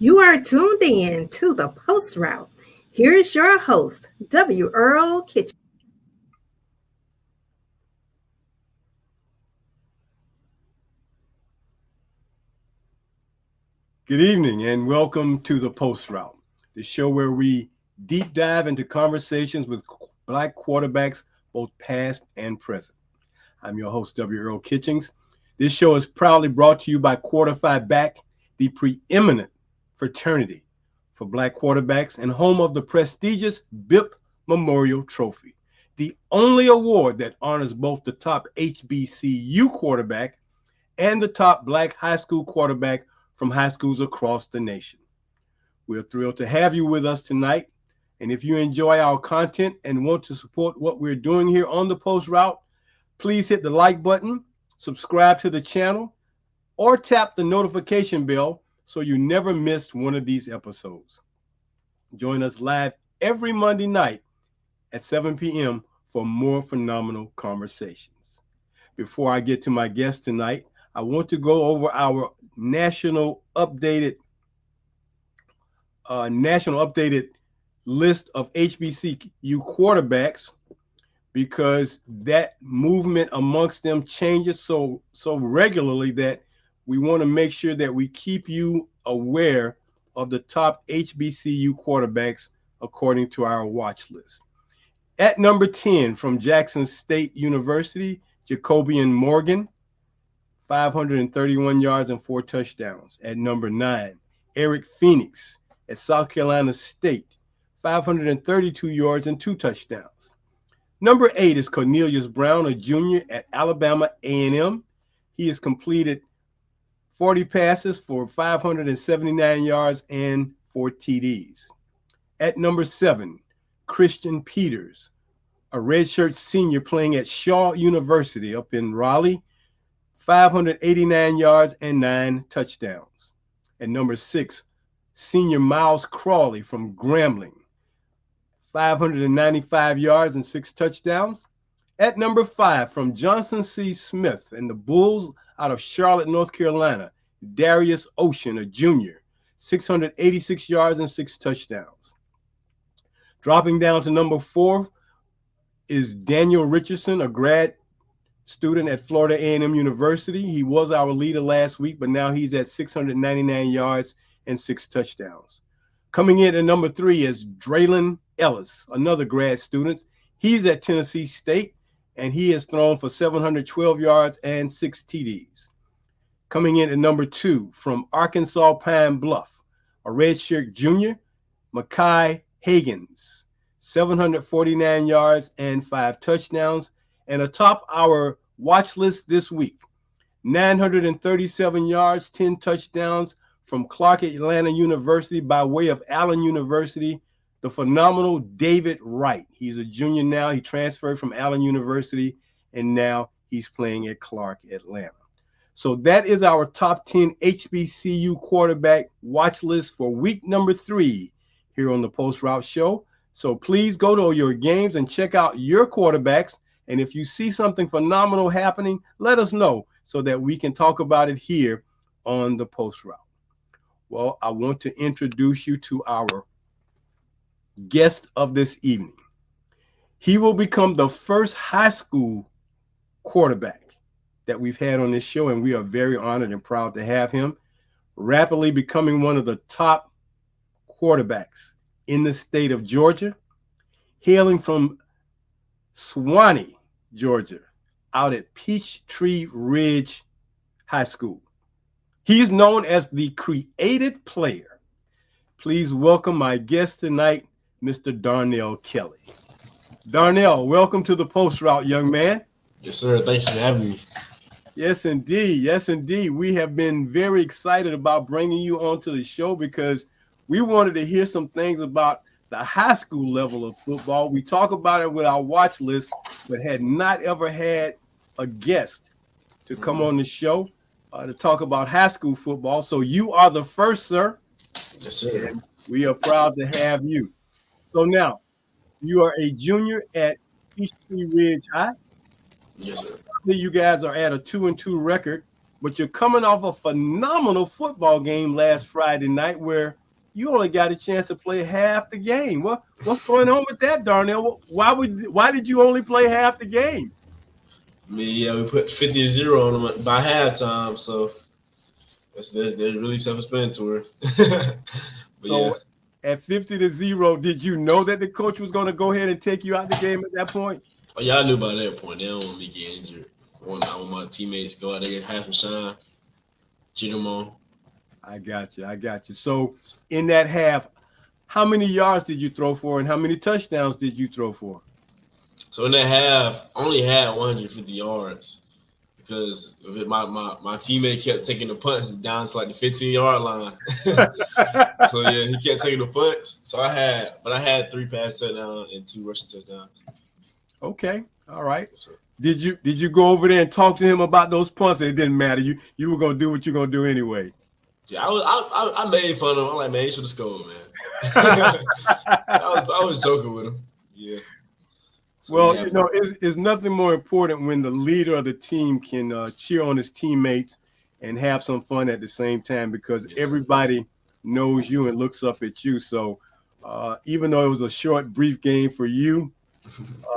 You are tuned in to the Post Route. Here is your host, W. Earl Kitchings. Good evening and welcome to the Post Route, the show where we deep dive into conversations with black quarterbacks, both past and present. I'm your host, W. Earl Kitchings. This show is proudly brought to you by Quarterfi Back, the preeminent fraternity for black quarterbacks and home of the prestigious BIP Memorial Trophy, the only award that honors both the top HBCU quarterback and the top black high school quarterback from high schools across the nation. We're thrilled to have you with us tonight. And if you enjoy our content and want to support what we're doing here on the Post Route, please hit the like button, subscribe to the channel, or tap the notification bell so you never miss one of these episodes. Join us live every Monday night at 7 p.m. for more phenomenal conversations. Before I get to my guest tonight, I want to go over our national updated list of HBCU quarterbacks because that movement amongst them changes so regularly that we want to make sure that we keep you aware of the top HBCU quarterbacks according to our watch list. At number 10 from Jackson State University, Jacobian Morgan, 531 yards and 4 touchdowns. At number 9, Eric Phoenix at South Carolina State, 532 yards and 2 touchdowns. Number 8 is Cornelius Brown, a junior at Alabama A&M. He has completed 40 passes for 579 yards and 4 TDs. At number 7, Christian Peters, a redshirt senior playing at Shaw University up in Raleigh, 589 yards and 9 touchdowns. At number 6, senior Miles Crawley from Grambling, 595 yards and 6 touchdowns. At number 5, from Johnson C. Smith and the Bulls out of Charlotte, North Carolina, Darius Ocean, a junior, 686 yards and 6 touchdowns. Dropping down to number 4 is Daniel Richardson, a grad student at Florida A&M University. He was our leader last week, but now he's at 699 yards and 6 touchdowns. Coming in at number 3 is Draylon Ellis, another grad student. He's at Tennessee State, and he has thrown for 712 yards and 6 TDs. Coming in at number 2 from Arkansas Pine Bluff, a redshirt junior, Mekhi Higgins, 749 yards and 5 touchdowns. And atop our watch list this week, 937 yards, 10 touchdowns from Clark Atlanta University by way of Allen University, the phenomenal David Wright. He's a junior now. He transferred from Allen University, and now he's playing at Clark Atlanta. So that is our top 10 HBCU quarterback watch list for week number 3 here on the Post Route Show. So please go to your games and check out your quarterbacks. And if you see something phenomenal happening, let us know so that we can talk about it here on the Post Route. Well, I want to introduce you to our guest of this evening. He will become the first high school quarterback that we've had on this show, and we are very honored and proud to have him, rapidly becoming one of the top quarterbacks in the state of Georgia, hailing from Suwanee, Georgia, out at Peachtree Ridge High School. He's known as the creative player. Please welcome my guest tonight, Mr. Darnell Kelly. Darnell, welcome to the Post Route, young man. Yes, sir. Thanks for having me. Yes, indeed. Yes, indeed. We have been very excited about bringing you onto the show because we wanted to hear some things about the high school level of football. We talk about it with our watch list, but had not ever had a guest to come on the show to talk about high school football. So you are the first, sir. Yes, sir. And we are proud to have you. So now, you are a junior at Peachtree Ridge High. Yes, sir. You guys are at a 2-2 record. but you're coming off a phenomenal football game last Friday night where you only got a chance to play half the game. What's going on with that, Darnell? Why did you only play half the game? I mean, yeah, we put 50-0 on them by halftime, so that's really self-explanatory. But So yeah, at 50-0, did you know that the coach was going to go ahead and take you out the game at that point? oh, yeah, I knew by that point they don't want me to get injured. I want my teammates to go out there, have some shine, cheer them on. I got you. So in that half, how many yards did you throw for and how many touchdowns did you throw for? So in that half, I only had 150 yards because my teammate kept taking the punts down to like the 15-yard line. So yeah, he kept taking the punts. So I had 3 pass touchdowns and 2 rushing touchdowns. Okay. All right. So, Did you go over there and talk to him about those punts? It didn't matter. You were gonna do what you're gonna do anyway. yeah, I made fun of him. I'm like, man, he should have scored, man. I was joking with him. Yeah. So, Well, yeah, it's nothing more important when the leader of the team can cheer on his teammates and have some fun at the same time because everybody knows you and looks up at you. So even though it was a short, brief game for you,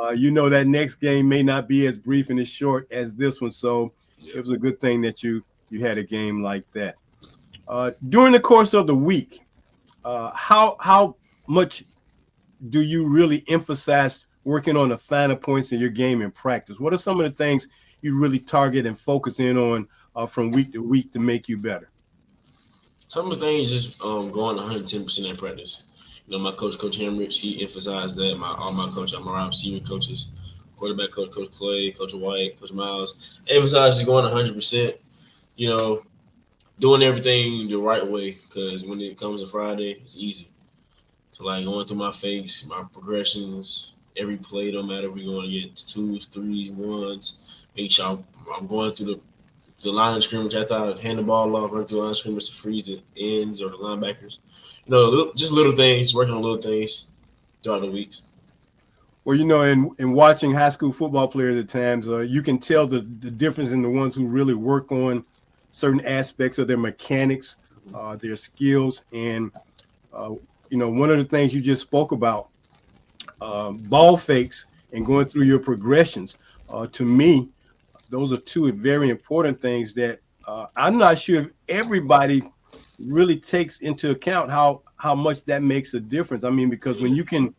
that next game may not be as brief and as short as this one. So it was a good thing that you had a game like that. During the course of the week, how much do you really emphasize working on the finer points in your game in practice? What are some of the things you really target and focus in on from week to week to make you better? some of the things just going 110% in practice. My coach, Coach Hamrich, he emphasized that. All my coaches, my wide receiver coaches, quarterback coach, Coach Clay, Coach White, Coach Miles, emphasized going 100%. Doing everything the right way because when it comes to Friday, it's easy. So like going through my face, my progressions, every play, don't matter if we're going to get 2s, 3s, 1s. Make sure I'm going through the line of scrimmage after I hand the ball off, run through the line of scrimmage to freeze the ends or the linebackers. Just little things, working on little things throughout the weeks. Well, in watching high school football players at times, you can tell the difference in the ones who really work on certain aspects of their mechanics, their skills. And, one of the things you just spoke about, ball fakes and going through your progressions. To me, those are two very important things that I'm not sure if everybody really takes into account how much that makes a difference. I mean, because when you can,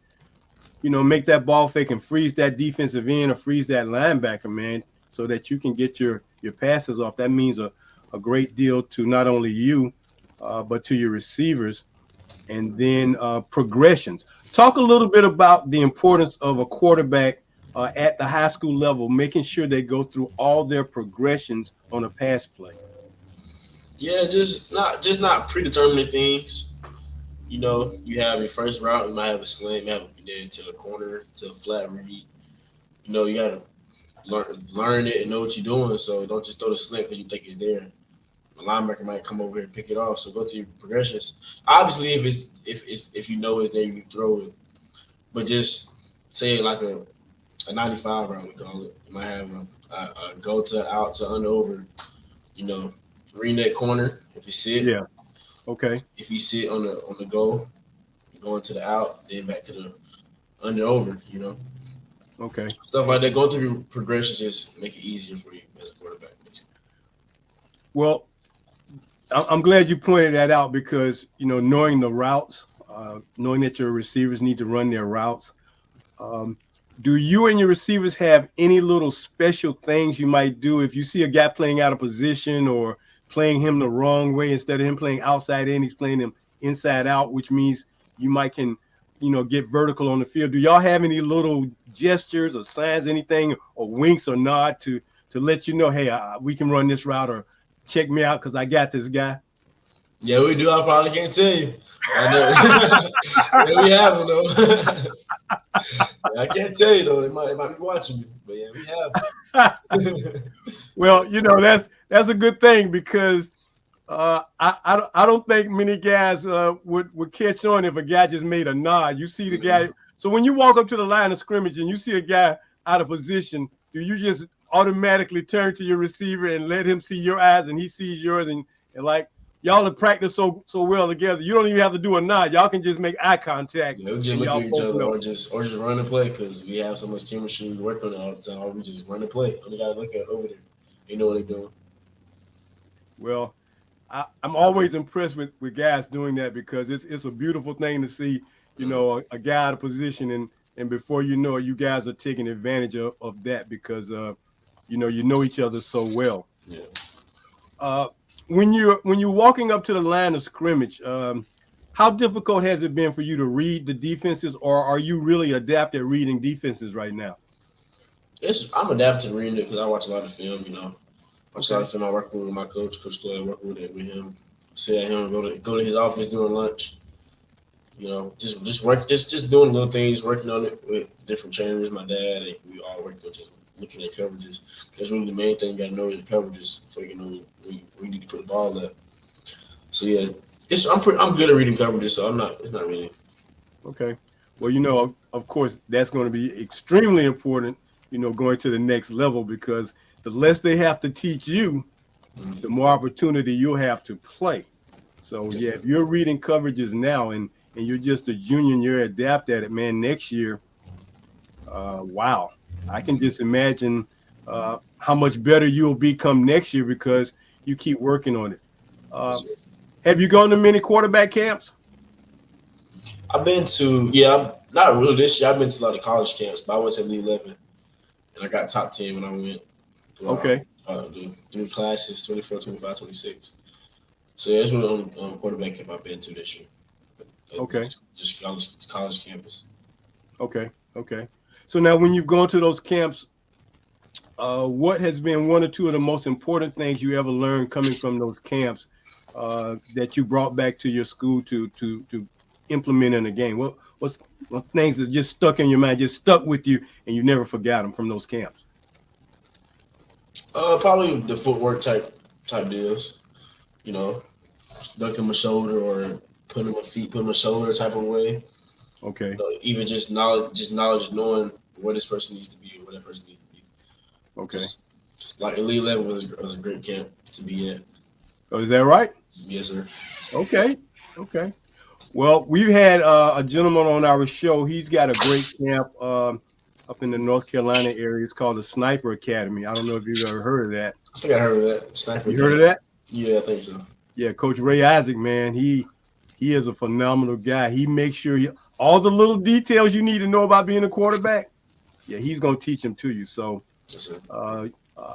make that ball fake and freeze that defensive end or freeze that linebacker, man, so that you can get your passes off, that means a great deal to not only you, but to your receivers. And then progressions. Talk a little bit about the importance of a quarterback at the high school level, making sure they go through all their progressions on a pass play. Yeah, just not predetermining things. You have your first route, you might have a slant, you have then to the corner, to a flat read. You gotta learn it and know what you're doing. So don't just throw the slant because you think it's there. The linebacker might come over here and pick it off. So go through your progressions. Obviously, if you know it's there, you throw it. But just say like a 95 route, we call it. You might have a go to out to under over. Read that corner. If you sit, Yeah. Okay. If you sit on the go, going to the out, then back to the under over. Okay. Stuff like that. Going through your progressions just make it easier for you as a quarterback. Well, I'm glad you pointed that out because, knowing the routes, knowing that your receivers need to run their routes. Do you and your receivers have any little special things you might do if you see a guy playing out of position or playing him the wrong way? Instead of him playing outside in, he's playing him inside out, which means you might can, get vertical on the field. Do y'all have any little gestures or signs, anything, or winks or nod to let you know, hey, we can run this route or check me out because I got this guy? Yeah, we do. I probably can't tell you. I know. Yeah, we have them, though. I can't tell you, though. They might be watching me. But, yeah, we have. Well, that's a good thing because I don't think many guys would catch on if a guy just made a nod. You see the guy. So when you walk up to the line of scrimmage and you see a guy out of position, do you just automatically turn to your receiver and let him see your eyes and he sees yours, and like y'all have practiced so well together. You don't even have to do a nod. Y'all can just make eye contact. Yeah, we just look at each other or just run and play because we have so much chemistry. We work on it all the time. Or we just run and play. Only gotta look at over there. You know what they're doing. Well, I'm always impressed with guys doing that because it's a beautiful thing to see, you know, a guy out of position and before you know it, you guys are taking advantage of that because you know each other so well. Yeah. When you're walking up to the line of scrimmage, how difficult has it been for you to read the defenses, or are you really adept at reading defenses right now? I'm adapted to reading it because I watch a lot of film. You know, watch a lot of film. I work with my coach, Coach Clay. Work with him. Sit at him. Go to his office during lunch. You know, just work, just doing little things, working on it with different trainers. My dad, we all work on just looking at coverages. Because really the main thing you got to know is the coverages before you know we need to put the ball up. So yeah, I'm good at reading coverages, so it's not really. Okay. Well, you know, of course, that's going to be extremely important, you know, going to the next level because the less they have to teach you, the more opportunity you'll have to play. So yeah, if you're reading coverages now and you're just a junior and you're adept at it, man, next year, wow, I can just imagine how much better you'll become next year because you keep working on it. Have you gone to many quarterback camps? I've been to, not really this year. I've been to a lot of college camps, but I went to Elite 11, and I got top 10 when I went. Okay. Doing classes 24, 25, 26. So yeah, that's really the only quarterback camp I've been to this year. Okay. Just college campus. Okay. So now when you've gone to those camps, what has been one or two of the most important things you ever learned coming from those camps that you brought back to your school to implement in the game? What things that just stuck in your mind, just stuck with you, and you never forgot them from those camps? Probably the footwork type deals. You know, dunking my shoulder or putting my feet, putting my shoulder type of way. Okay. You know, even just knowledge, knowing where this person needs to be or where that person needs to be. Okay. Just like Elite 11 was a great camp to be at. Oh, is that right? Yes, sir. Okay. Well, we've had a gentleman on our show. He's got a great camp up in the North Carolina area. It's called the Sniper Academy. I don't know if you've ever heard of that. I think I heard of that. Sniper You heard of that? Yeah, I think so. Yeah, Coach Ray Isaac, man, he is a phenomenal guy. He makes sure all the little details you need to know about being a quarterback, yeah, he's going to teach them to you. So Yes, sir.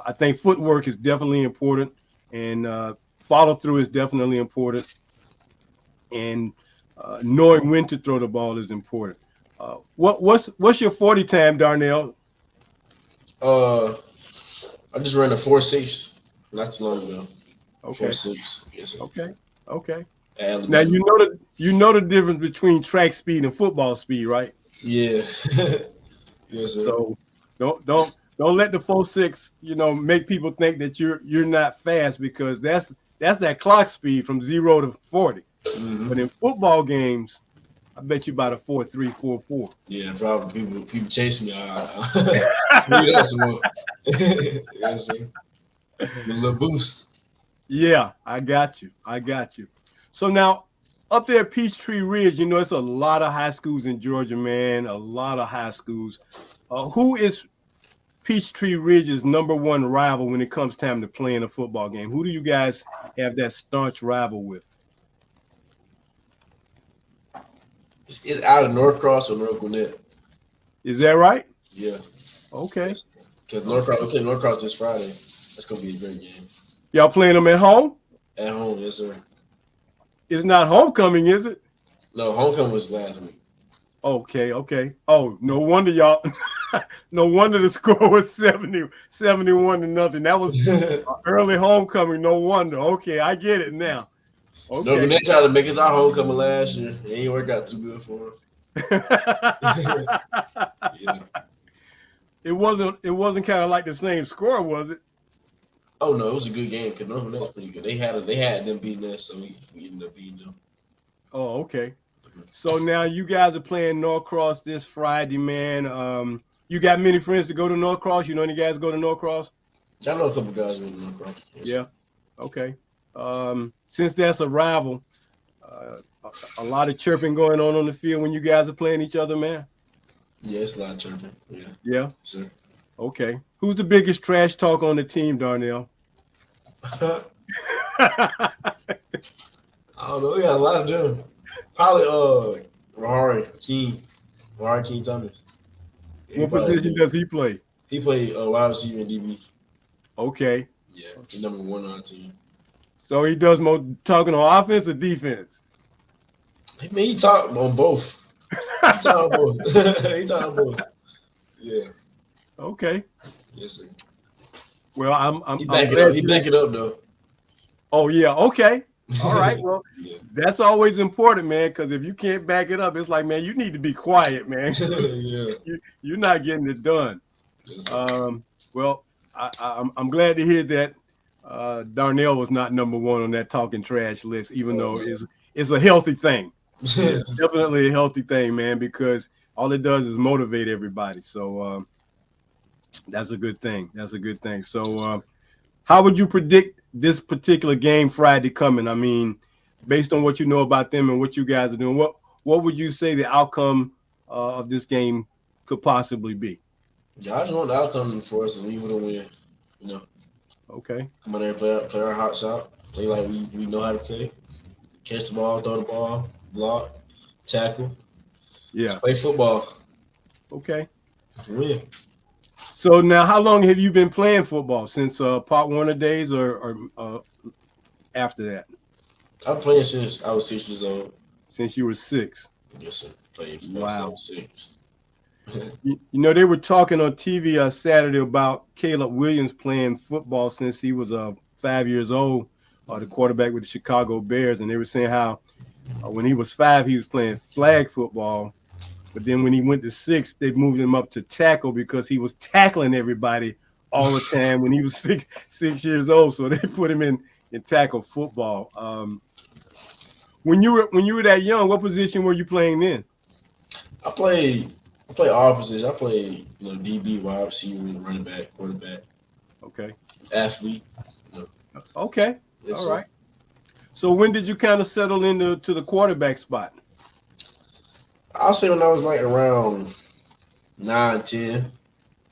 I think footwork is definitely important, and follow through is definitely important, and knowing when to throw the ball is important. What's your 40 time, Darnell? I just ran a 4.6 not too long ago. Okay. 4.6. Yes, sir. Okay. Now you know the difference between track speed and football speed, right? Yeah. Yes, sir. So don't let the 4.6 make people think that you're not fast, because that's that clock speed from 0 to 40. Mm-hmm. But in football games, I bet you about a 4.3, 4.4. Yeah, probably people chase me. That's more. Yes, sir. A little boost. Yeah, I got you. So now, up there at Peachtree Ridge, it's a lot of high schools in Georgia, man. A lot of high schools. Who is Peachtree Ridge's number one rival when it comes time to playing a football game? Who do you guys have that staunch rival with? It's out of Norcross or North Gwinnett. Is that right? Yeah. Okay. Because Norcross, we play Norcross this Friday. That's gonna be a great game. Y'all playing them at home? At home, yes, sir. It's not homecoming, is it? No, homecoming was last week. Okay. Oh, no wonder y'all. No wonder the score was 71 to nothing. That was early homecoming. No wonder. Okay, I get it now. Okay. No, they tried to make us our homecoming last year. It ain't worked out too good for them. Yeah. It wasn't kind of like the same score, was it? Oh no, it was a good game because North Gwinnett was pretty good. They had them beating us, so we ended up beating them. Oh, okay. So now you guys are playing Norcross this Friday, man. You got many friends to go to Norcross? You know any guys go to Norcross? I know a couple guys with no cross. Yeah. Okay. Since that's a rival, a lot of chirping going on the field when you guys are playing each other, man. Yeah, it's a lot of chirping. Yeah. Yeah. Sir. Okay. Who's the biggest trash talk on the team, Darnell? I don't know. We got a lot of them. Probably Rahari King Thomas. He What probably position does he play? he played wide receiver and DB. Okay. Yeah, he's number 1 on our team. So he does more talking on offense or defense? I mean, he talked on both. He talked on both. He talked on both. Yeah. Okay. Yes, sir. Well, I'm He back it glad up. He back it up though. Oh yeah. Okay. All right. Well, Yeah. that's always important, man. Because if you can't back it up, it's like, man, you need to be quiet, man. Yeah. You're not getting it done. Yes, sir. Well, I'm glad to hear that Darnell was not number 1 on that talking trash list, even though it's a healthy thing. It's definitely a healthy thing, man, because all it does is motivate everybody. So that's a good thing. That's a good thing. So how would you predict this particular game Friday coming? I mean, based on what you know about them and what you guys are doing, what would you say the outcome of this game could possibly be? Yeah, I just want the outcome for us to leave with a win. You know, Okay. come on there, play our hot shot, play like we know how to play. Catch the ball, throw the ball, block, tackle. Yeah. Just play football. Okay. Win. So now, how long have you been playing football? Since Pop Warner days, or after that? I've been playing since I was 6 years old. Since you were 6. Yes, sir. Playing for Wow. 6. You know, they were talking on TV Saturday about Caleb Williams playing football since he was 5 years old, the quarterback with the Chicago Bears, and they were saying how when he was 5, he was playing flag football, but then when he went to 6, they moved him up to tackle because he was tackling everybody all the time when he was 6 years old. So they put him in tackle football. When you were that young, what position were you playing then? I play all positions. I play, DB, wide receiver, running back, quarterback. Okay. Athlete. Okay. Yes, All sir. right. So when did you kind of settle into the quarterback spot? I'll say when I was like around 9, 10,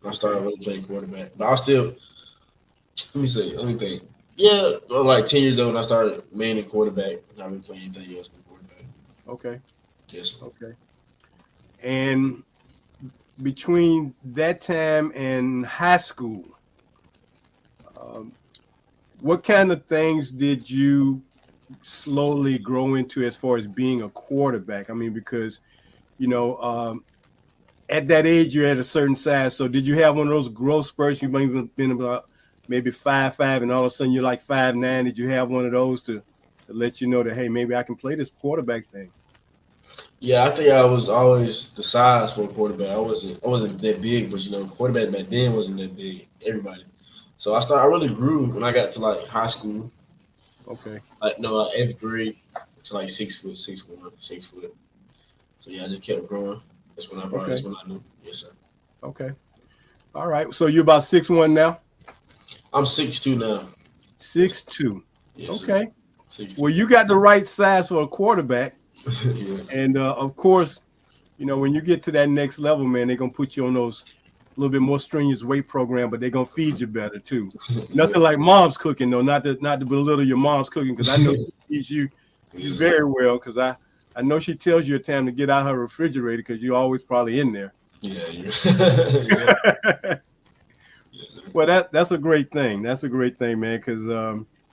I started really playing quarterback. But I was still, let me think. Yeah, like 10 years old when I started mainly quarterback. I've been playing anything else but quarterback. Okay. Yes. Okay. And between that time and high school, what kind of things did you slowly grow into as far as being a quarterback? I mean, because, at that age, you're at a certain size. So did you have one of those growth spurts? You might have been about maybe 5'5", and all of a sudden you're like 5'9". Did you have one of those to let you know that, hey, maybe I can play this quarterback thing? Yeah, I think I was always the size for a quarterback. I wasn't that big, but quarterback back then wasn't that big. Everybody. So I really grew when I got to like high school. Okay. Like 8th grade to like 6 foot, 6'1", 6 foot. So yeah, I just kept growing. That's when I knew. Yes, sir. Okay. All right. So you're about 6'1" now? I'm 6'2" now. 6'2". Yes, Okay. Sir. 6'2". Well, you got the right size for a quarterback. Yeah. And of course, when you get to that next level, man, they're gonna put you on those a little bit more strenuous weight program, but they're gonna feed you better too. Nothing like mom's cooking, though. Not to belittle your mom's cooking, because I know she feeds you very well. Because I know she tells you a time to get out her refrigerator because you're always probably in there. Yeah. Yeah. Well, that's a great thing. That's a great thing, man. Because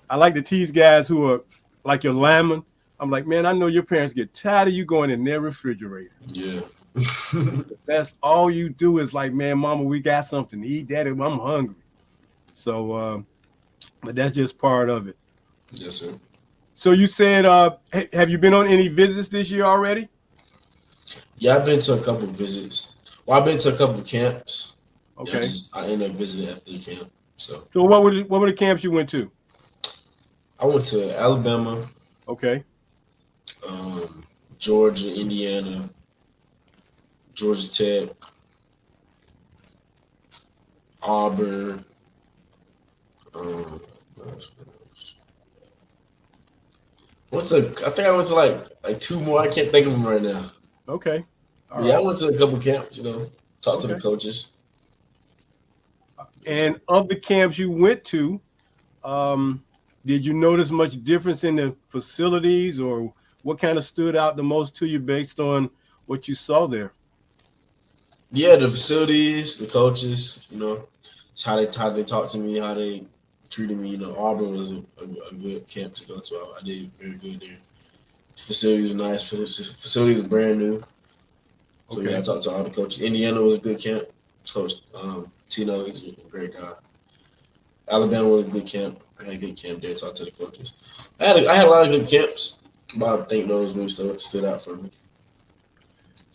I like to tease guys who are like your linemen. I'm like, man, I know your parents get tired of you going in their refrigerator. Yeah. That's all you do is like, man, mama, we got something to eat. Daddy, I'm hungry. So, but that's just part of it. Yes, sir. So you said, have you been on any visits this year already? Yeah, I've been to a couple of visits. Well, I've been to a couple of camps. Okay. I ended up visiting after the camp. So what were the camps you went to? I went to Alabama. Okay. Georgia, Indiana, Georgia Tech, Auburn. What else? I think I went to like two more. I can't think of them right now. Okay. All But yeah, I right. went to a couple camps. Talked to the Okay. coaches. And of the camps you went to, did you notice much difference in the facilities, or what kind of stood out the most to you based on what you saw there? Yeah, the facilities, the coaches. It's how they talked to me, how they treated me. Auburn was a good camp to go to. I did very good there. Facility was nice. Facility was brand new. So yeah, I Okay. talked to all the coaches. Indiana was a good camp. Coach Tino is a great guy. Alabama was a good camp. I had a good camp there. Talked to the coaches. I had a lot of good camps, but I think those really stood out for me.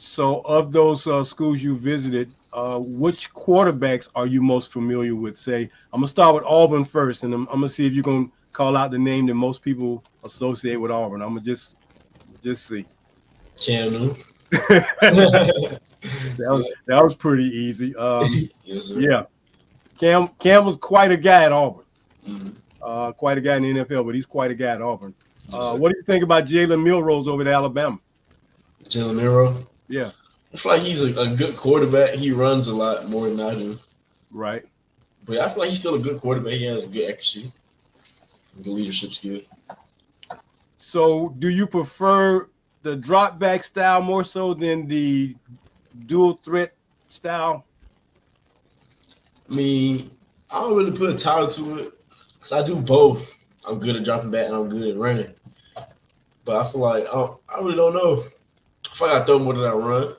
So, of those schools you visited, which quarterbacks are you most familiar with? Say, I'm gonna start with Auburn first, and I'm gonna see if you're gonna call out the name that most people associate with Auburn. I'm gonna just see. Cam Newton. that was pretty easy. Yes, sir. Yeah, Cam was quite a guy at Auburn. Mm-hmm. Quite a guy in the NFL, but he's quite a guy at Auburn. Yes, sir. What do you think about Jalen Milrose over at Alabama? Jalen Miro. Yeah, I feel like he's a good quarterback. He runs a lot more than I do. right. But I feel like he's still a good quarterback. He has good accuracy, good leadership skill. So, do you prefer the drop back style more so than the dual threat style? I mean, I don't really put a title to it because I do both. I'm good at dropping back and I'm good at running. But I feel like I really don't know. I feel like I throw more than I run,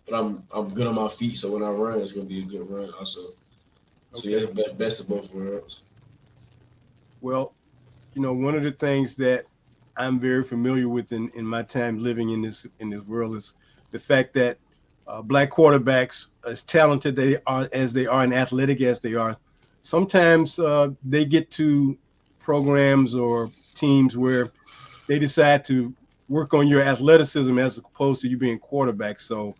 but I'm good on my feet. So when I run, it's gonna be a good run also. So yeah, it's best of both worlds. Well, one of the things that I'm very familiar with in my time living in this world is the fact that black quarterbacks, as talented they are as they are and athletic as they are, sometimes they get to programs or teams where they decide to work on your athleticism as opposed to you being quarterback. So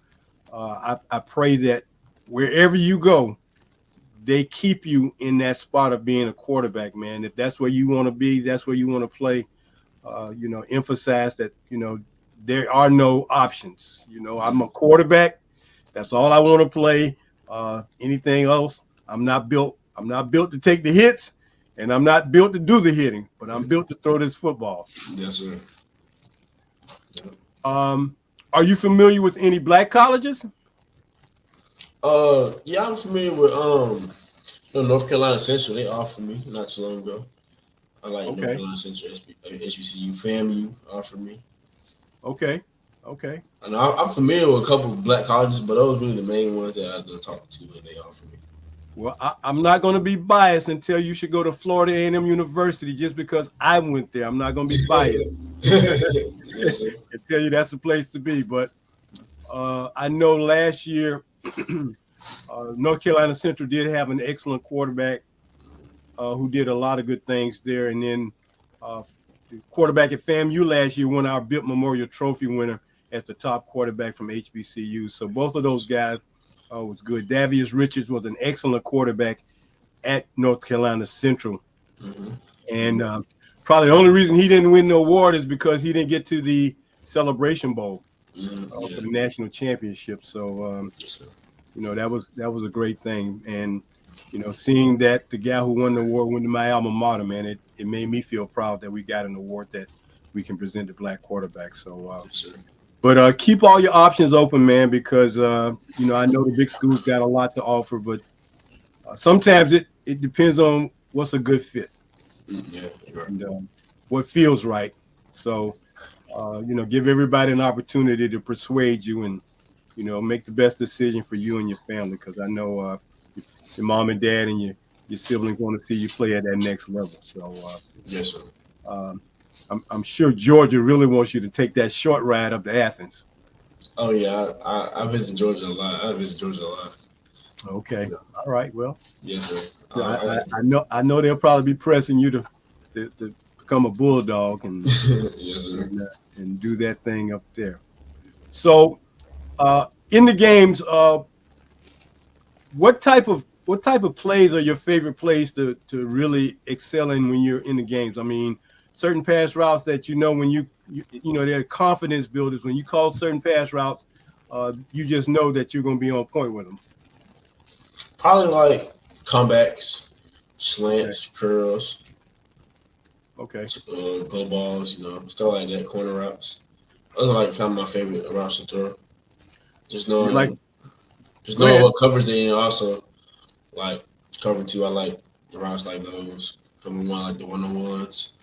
I pray that wherever you go, they keep you in that spot of being a quarterback, man. If that's where you want to be, that's where you want to play. Emphasize that, there are no options. I'm a quarterback. That's all I want to play. Anything else, I'm not built. I'm not built to take the hits, and I'm not built to do the hitting, but I'm built to throw this football. Yes, sir. Are you familiar with any black colleges? Yeah, I'm familiar with North Carolina Central. They offered me not too long ago. I like North Okay. Carolina Central, HBCU, FAMU offered me. Okay. And I'm familiar with a couple of black colleges, but those really the main ones that I've been talking to and they offered me. Well, I'm not going to be biased and tell you should go to Florida A&M University just because I went there. I'm not going to be biased. Yes, sir. I tell you that's the place to be. But I know last year North Carolina Central did have an excellent quarterback who did a lot of good things there. And then the quarterback at FAMU last year won our Bitt Memorial Trophy winner as the top quarterback from HBCU. So both of those guys was good. Davius Richards was an excellent quarterback at North Carolina Central. Mm-hmm. And probably the only reason he didn't win the award is because he didn't get to the Celebration Bowl for the national championship. So, Yes, that was a great thing. And, seeing that the guy who won the award went to my alma mater, man, it made me feel proud that we got an award that we can present to black quarterbacks. So, yes, sir. but keep all your options open, man, because, I know the big schools got a lot to offer, but sometimes it depends on what's a good fit. Yeah, right. And what feels right. So, give everybody an opportunity to persuade you and, make the best decision for you and your family. Because I know your mom and dad and your siblings want to see you play at that next level. So, Yes, sir. I'm sure Georgia really wants you to take that short ride up to Athens. Oh yeah, I visit Georgia a lot. Okay. Yeah. All right. Well, Yes, sir. I know they'll probably be pressing you to become a bulldog and Yes, sir. and do that thing up there. So, in the games, what type of what type of plays are your favorite plays to really excel in when you're in the games? I mean, certain pass routes that when you know they're confidence builders. When you call certain pass routes, you just know that you're going to be on point with them. Probably like comebacks, Okay. slants, curls, Okay. go balls, stuff like that, corner routes. Those are like kind of my favorite routes to throw. Just You like? knowing, just Go knowing ahead. what covers they in. Also, like cover two, I like the routes like those. Cover one, like the 1-on-1s.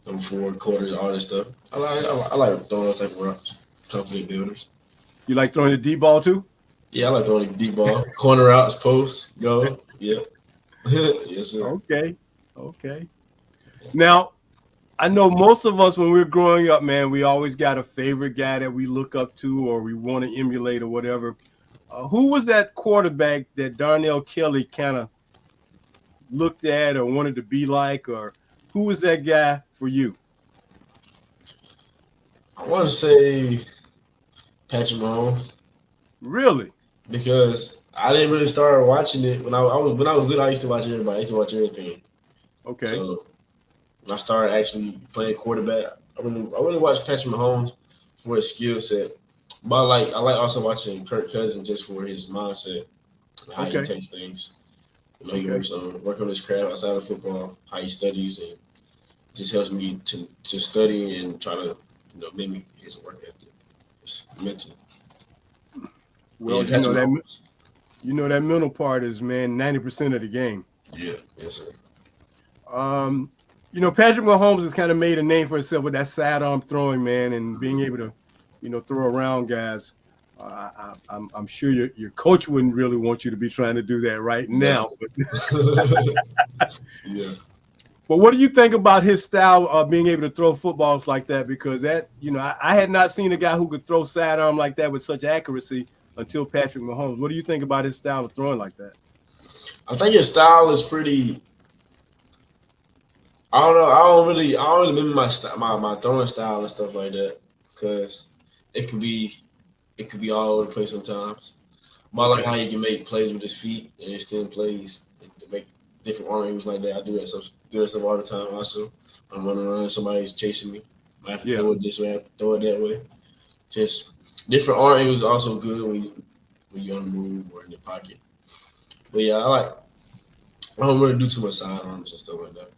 Number four, quarters, all this stuff. I like throwing those type of routes. Confident builders. You like throwing the deep ball too? Yeah, I like throwing the deep ball, corner routes, posts, go. Yeah, yes sir. Okay. Okay. Now, I know most of us when we're growing up, man, we always got a favorite guy that we look up to or we want to emulate or whatever. Who was that quarterback that Darnell Kelly kind of looked at or wanted to be like, or who was that guy for you? I want to say Patrick Mahomes Really? because I didn't really start watching it when I was little. I used to watch everybody. I used to watch everything. Okay. So when I started actually playing quarterback, I really watched Patrick Mahomes for his skill set. But I like also watching Kirk Cousins just for his mindset, and how he Okay. takes things. He Okay. work on his craft outside of football, how he studies, and just helps me to study and try to mimic his work ethic, just mental. But Well, yeah, Patrick Mahomes. that mental part is, man, 90% of the game. Yeah, yes sir. Um, Patrick Mahomes has kind of made a name for himself with that sidearm throwing, man, and being able to, throw around guys. I'm sure your coach wouldn't really want you to be trying to do that right No. now. But Yeah. but what do you think about his style of being able to throw footballs like that? Because that, I had not seen a guy who could throw sidearm like that with such accuracy until Patrick Mahomes. What do you think about his style of throwing like that? I think his style is pretty. I don't know. I don't really remember my throwing style and stuff like that because it could be it could be all over the place sometimes. But I like how Okay. he can make plays with his feet and extend plays and to make different arm angles like that. I do that stuff all the time. Also, I'm running around, somebody's chasing me. I have to Yeah. throw it this way, I have to throw it that way. Just different arm angles are also good when you're on the move or in the pocket. But yeah, I don't really do too much sidearms and stuff like that.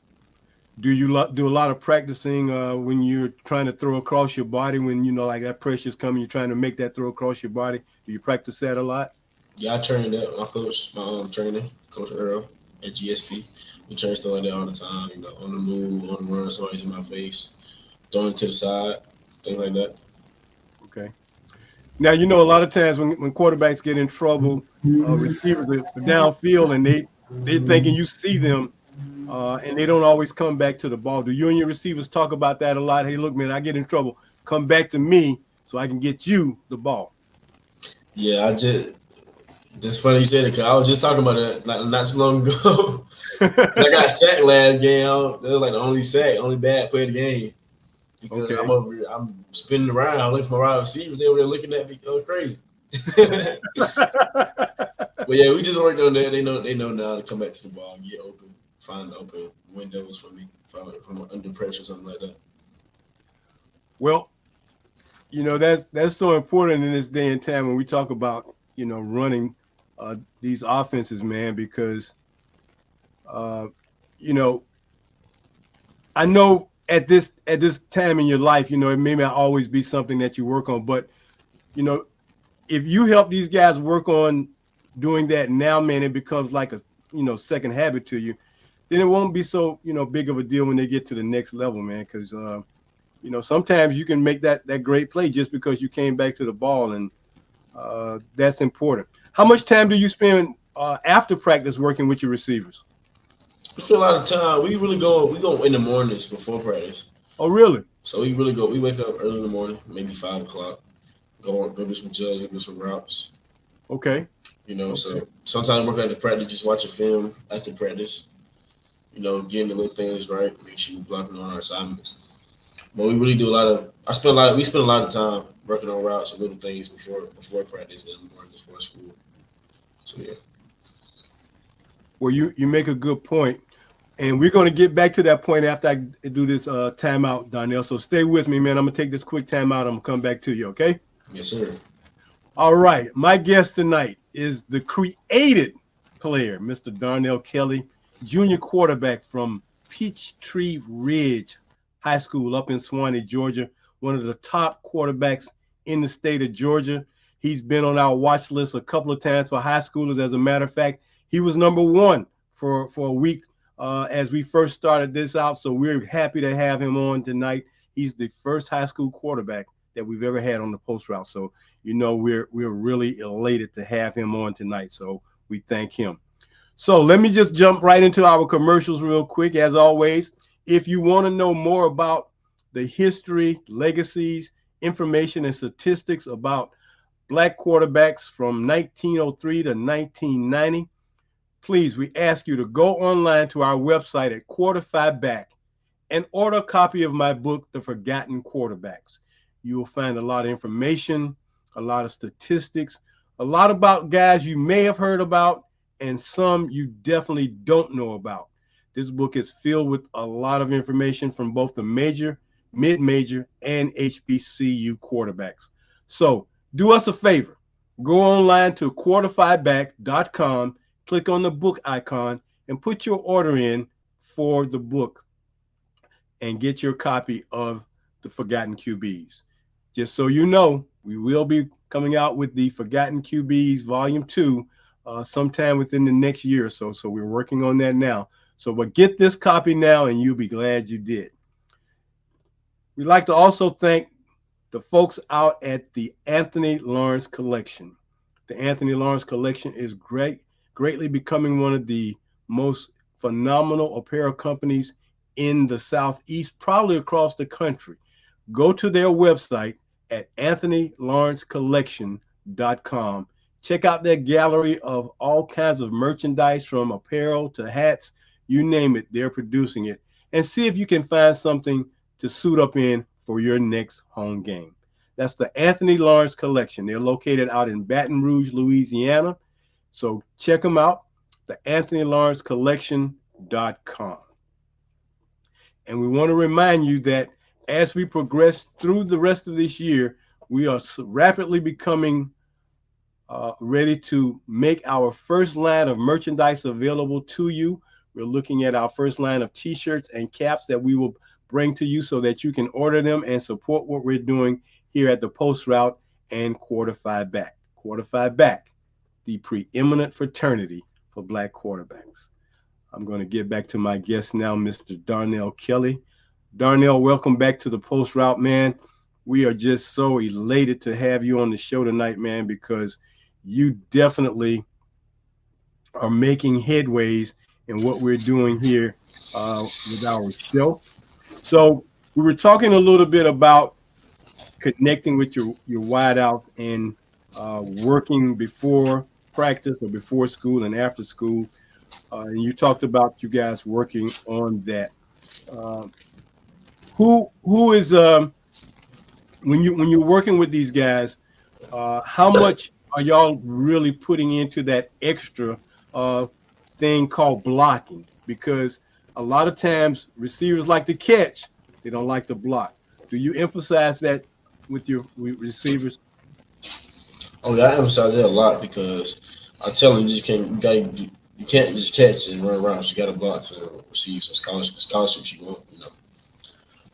Do you do a lot of practicing when you're trying to throw across your body when like that pressure's coming, you're trying to make that throw across your body? Do you practice that a lot? Yeah, I train that. My coach, my trainer, Coach Earl at GSP. We train stuff like that all the time. On the move, on the run, somebody's in my face, throwing to the side, things like that. Okay. Now a lot of times when quarterbacks get in trouble, receivers are downfield and they're thinking you see them, and they don't always come back to the ball. Do you and your receivers talk about that a lot? Hey, look, man, I get in trouble. Come back to me so I can get you the ball. Yeah, that's funny you said it because I was just talking about it not so long ago. 'Cause I got sacked last game. That was like the only sack, only bad play of the game. Because I'm Okay. over here, I'm spinning around looking for my wide receivers. They were there looking at me crazy. But yeah, we just worked on that. They know now to come back to the ball and get open, find open windows for me from under pressure or something like that. Well, that's so important in this day and time when we talk about running these offenses, man, because uh, you know I know at this time in your life, it may not always be something that you work on, but you know if you help these guys work on doing that now, man, it becomes like a second habit to you. Then it won't be so big of a deal when they get to the next level, man, because sometimes you can make that great play just because you came back to the ball, and that's important. How much time do you spend after practice working with your receivers? We spend a lot of time. We go in the mornings before practice. Oh, really? So we really go. We wake up early in the morning, maybe 5 o'clock. Go do some drills, go do some routes. Okay. Okay. So sometimes work after practice, just watch a film after practice. Getting the little things right, make sure we're blocking on our assignments. But we really do a lot of. We spend a lot of time working on routes and little things before practice and the morning before school. So yeah. Well, you make a good point, and we're going to get back to that point after I do this timeout, Darnell. So stay with me, man. I'm gonna take this quick timeout. I'm gonna come back to you, okay? Yes, sir. All right. My guest tonight is the created player, Mr. Darnell Kelly, junior quarterback from Peachtree Ridge High School up in Swanee, Georgia. One of the top quarterbacks in the state of Georgia. He's been on our watch list a couple of times for high schoolers. As a matter of fact, he was number one for a week as we first started this out. So we're happy to have him on tonight. He's the first high school quarterback that we've ever had on the post route. So we're really elated to have him on tonight. So we thank him. So let me just jump right into our commercials real quick. As always, if you want to know more about the history, legacies, information, and statistics about Black quarterbacks from 1903 to 1990, please, we ask you to go online to our website at Quarterfi Back and order a copy of my book, The Forgotten Quarterbacks. You will find a lot of information, a lot of statistics, a lot about guys you may have heard about, and some you definitely don't know about. This book is filled with a lot of information from both the major, mid-major, and HBCU quarterbacks. So do us a favor. Go online to quarterfiback.com, click on the book icon, and put your order in for the book and get your copy of The Forgotten QBs. Just so you know, we will be coming out with the Forgotten QBs Volume 2 sometime within the next year or so. So we're working on that now. But get this copy now, and you'll be glad you did. We'd like to also thank the folks out at the Anthony Lawrence Collection. The Anthony Lawrence Collection is greatly becoming one of the most phenomenal apparel companies in the Southeast, probably across the country. Go to their website at anthonylawrencecollection.com. Check out their gallery of all kinds of merchandise, from apparel to hats, you name it, they're producing it. And see if you can find something to suit up in for your next home game. That's the Anthony Lawrence Collection. They're located out in Baton Rouge, Louisiana. So check them out, the anthonylawrencecollection.com. And we want to remind you that as we progress through the rest of this year, we are rapidly becoming ready to make our first line of merchandise available to you. We're looking at our first line of t-shirts and caps that we will bring to you so that you can order them and support what we're doing here at the Post Route and Quarterfi Back. Quarterfi Back, the preeminent fraternity for Black quarterbacks. I'm going to get back to my guest now, Mr. Darnell Kelly. Darnell, welcome back to the Post Route, man. We are just so elated to have you on the show tonight, man, because you definitely are making headways in what we're doing here with our show. So we were talking a little bit about connecting with your wideouts and working before practice or before school and after school. And you talked about you guys working on that. Who is when you're working with these guys, how much are y'all really putting into that extra thing called blocking? Because a lot of times receivers like to catch, they don't like to block. Do you emphasize that with your receivers? Oh yeah, I emphasize that a lot because I tell them you can't just catch and run around. You got to block to receive some scholarships you want.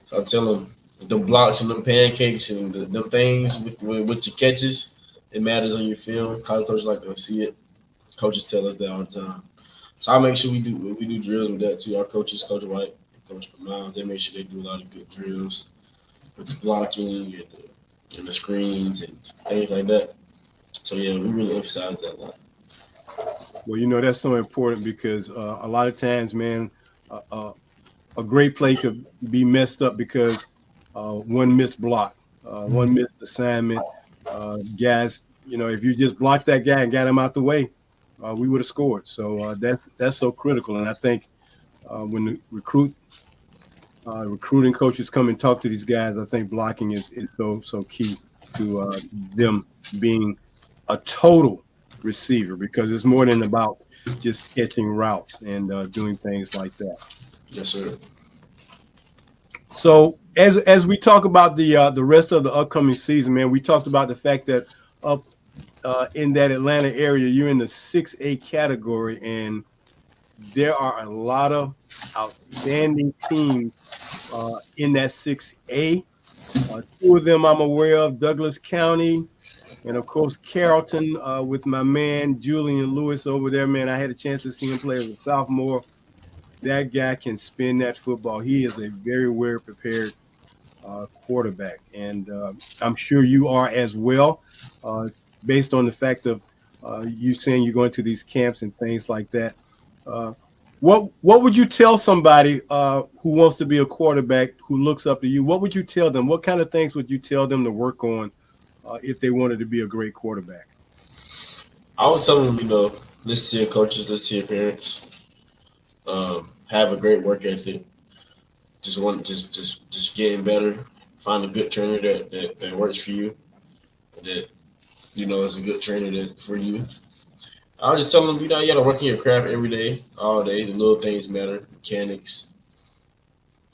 So I tell them the blocks and them pancakes and them things with your catches, it matters on your film. College coaches like to see it. Coaches tell us that all the time. So I make sure we do drills with that too. Our coaches, Coach White, Coach Miles, they make sure they do a lot of good drills with the blocking and the screens and things like that. So yeah, we really emphasize that a lot. Well, that's so important because a lot of times, man, a great play could be messed up because one missed block, one missed assignment. Guys, if you just blocked that guy and got him out the way, we would have scored. So that's so critical. And I think when the recruiting coaches come and talk to these guys, I think blocking is so key to them being a total receiver, because it's more than about just catching routes and doing things like that. Yes, sir. So as we talk about the rest of the upcoming season, man, we talked about the fact that up in that Atlanta area, you're in the 6A category, and there are a lot of outstanding teams in that 6A. Two of them I'm aware of: Douglas County, and of course Carrollton with my man Julian Lewis over there. Man, I had a chance to see him play as a sophomore. That guy can spin that football. He is a very well prepared quarterback, and I'm sure you are as well, uh, based on the fact of you saying you're going to these camps and things like that. Uh, what would you tell somebody who wants to be a quarterback who looks up to you? What would you tell them? What kind of things would you tell them to work on if they wanted to be a great quarterback? I would tell them, listen to your coaches, listen to your parents, have a great work ethic. Just getting better. Find a good trainer that works for you, that is a good trainer for you. I was just telling them, you gotta work in your craft every day, all day. The little things matter: mechanics,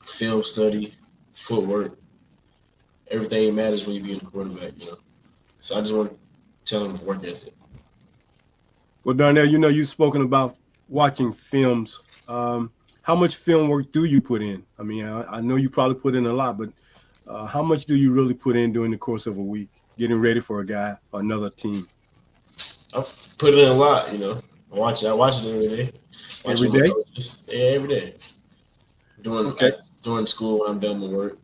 film study, footwork. Everything matters when you be a quarterback. So I just want to tell them work ethic. Well, Darnell, you've spoken about watching films. How much film work do you put in? I mean, I know you probably put in a lot, but how much do you really put in during the course of a week, getting ready for a guy or another team? I put in a lot. I watch it every day. Every day? Yeah, every day. During school, when I'm done with work,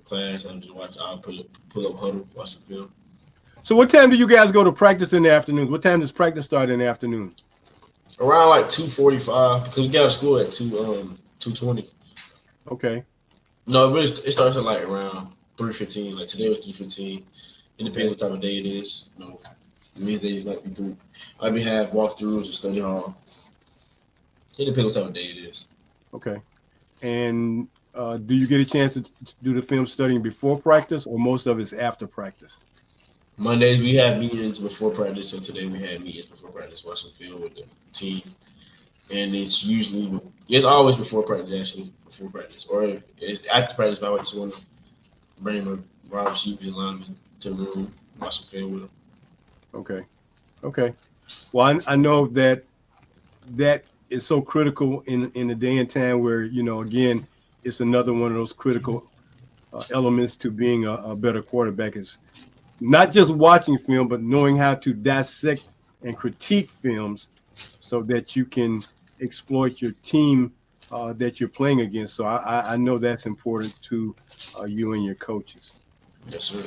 class, I'm just watch. I'll pull up huddle, watch the film. So what time do you guys go to practice in the afternoons? What time does practice start in the afternoon? Around like 2:45, because we get out of school at 2:20. Okay. No, it starts at like around 3:15. Like today was 3:15. It depends what time of day it is. These days might be through. I may have walkthroughs or study hall. It depends what time of day it is. Okay. And do you get a chance to do the film studying before practice, or most of it's after practice? Mondays we have meetings before practice, so today we had meetings before practice, watching film with the team. And it's always before practice, actually, before practice. Or if it's after practice, but I just want to bring my wide receivers and linemen to the room, watch some film with them. Okay. Well, I know that is so critical in a day and time where, again, it's another one of those critical elements to being a better quarterback is not just watching film, but knowing how to dissect and critique films so that you can exploit your team that you're playing against. So I know that's important to you and your coaches. Yes, sir.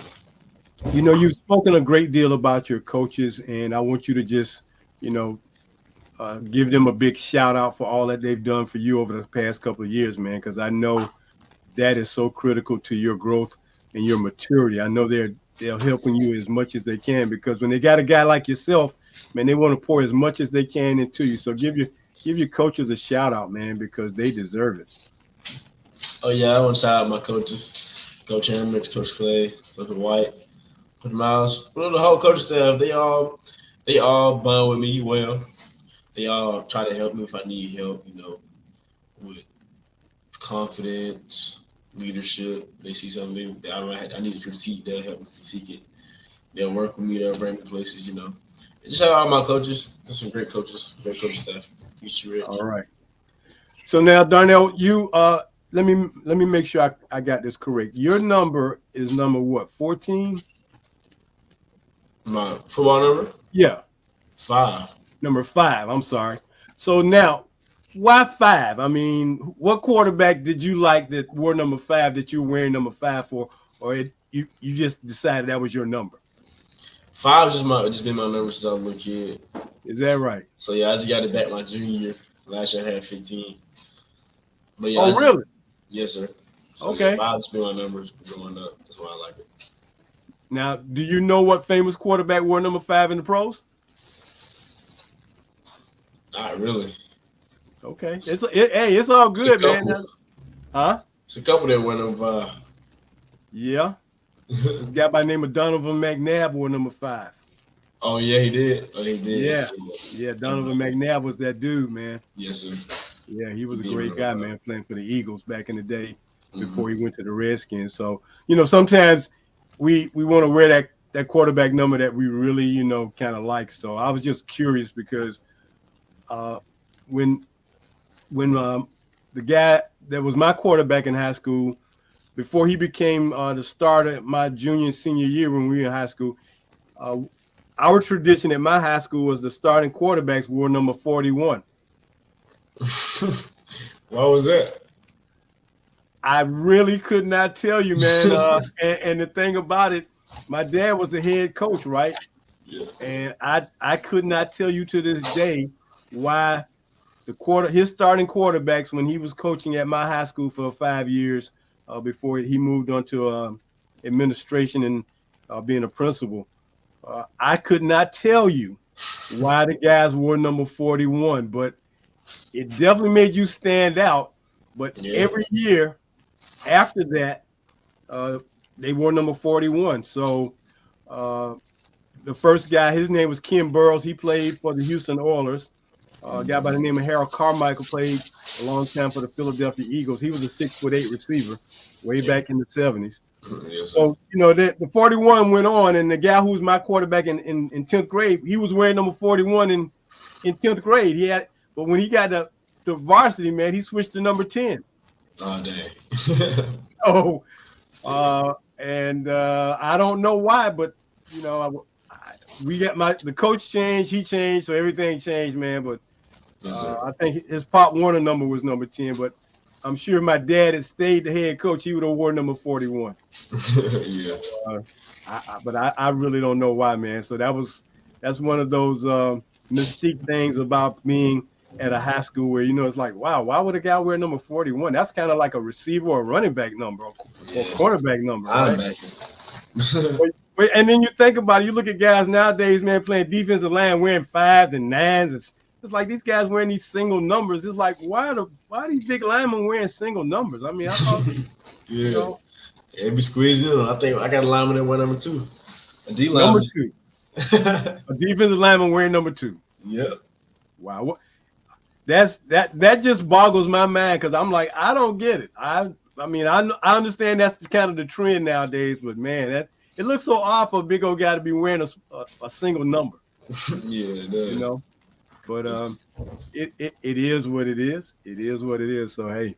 You've spoken a great deal about your coaches, and I want you to just, give them a big shout out for all that they've done for you over the past couple of years, man, because I know that is so critical to your growth and your maturity. I know they're helping you as much as they can, because when they got a guy like yourself, man, they want to pour as much as they can into you. So give your coaches a shout out, man, because they deserve it. Oh yeah, I want to shout out my coaches, Coach Hammer, Coach Clay, Coach White, Coach Miles, the whole coach staff. They all bond with me well. They all try to help me if I need help, with confidence, leadership. They see something that I need to critique, they'll help me critique it. They'll work with me, they'll bring me places, Just shout out my coaches. There's some great coaches, great coach staff. All right. So now, Darnell, you let me make sure I got this correct. Your number is number what? 14? My football number? Yeah. 5. Number 5. I'm sorry. So now, why 5? I mean, what quarterback did you like that wore number 5 that you were wearing number 5 for, or you just decided that was your number? 5 just been my number since I was a little kid. Is that right? So yeah, I just got it back my junior year. Last year I had 15. But yeah, really? Yes, sir. So okay. Yeah, 5 has been my numbers growing up. That's why I like it. Now, do you know what famous quarterback wore number 5 in the pros? Not really. Okay. It's all good, man. Huh? It's a couple that went number 5. Yeah. This guy by the name of Donovan McNabb wore number 5. Oh yeah, he did. Oh, he did. Yeah. Donovan McNabb was that dude, man. Yes, sir. Yeah, he was He a did great real guy, well. man, playing for the Eagles back in the day Mm-hmm. before he went to the Redskins. So, sometimes we want to wear that quarterback number that we really, kind of like. So I was just curious because uh, when the guy that was my quarterback in high school, before he became the starter my junior and senior year when we were in high school, uh, our tradition at my high school was the starting quarterbacks wore number 41. What was that? I really could not tell you, man. And the thing about it, my dad was the head coach, right? Yeah. And I could not tell you to this day why his starting quarterbacks when he was coaching at my high school for 5 years before he moved on to administration and being a principal. I could not tell you why the guys wore number 41, but it definitely made you stand out. But Yeah. every year after that, uh, they wore number 41. So the first guy, his name was Ken Burrows. He played for the Houston Oilers. A guy by the name of Harold Carmichael played a long time for the Philadelphia Eagles. He was a 6'8" receiver way back in the 70s. Yes, sir. So, the 41 went on, and the guy who was my quarterback in 10th grade, he was wearing number 41 in 10th grade. But when he got to varsity, man, he switched to number 10. Oh, dang. So, and I don't know why, but we got the coach changed, he changed, so everything changed, man. But Yes, sir. I think his Pop Warner number was number 10, but I'm sure my dad had stayed the head coach, he would have worn number 41. Yeah. But I really don't know why, man. So that's one of those mystique things about being at a high school where it's like, wow, why would a guy wear number 41? That's kind of like a receiver or running back number or quarterback number, right? And then you think about it, you look at guys nowadays, man, playing defensive line wearing 5s and 9s. It's like these guys wearing these single numbers. It's like, why are these big linemen wearing single numbers? I mean, I thought, yeah. It be squeezed in. I think I got a lineman that wear number 2. A D number lineman. 2. A defensive lineman wearing number 2. Yeah. Wow. That just boggles my mind because I'm like, I don't get it. I mean, I understand that's kind of the trend nowadays, but man, it looks so odd for a big old guy to be wearing a single number. Yeah, it does. But it is what it is. It is what it is. So hey,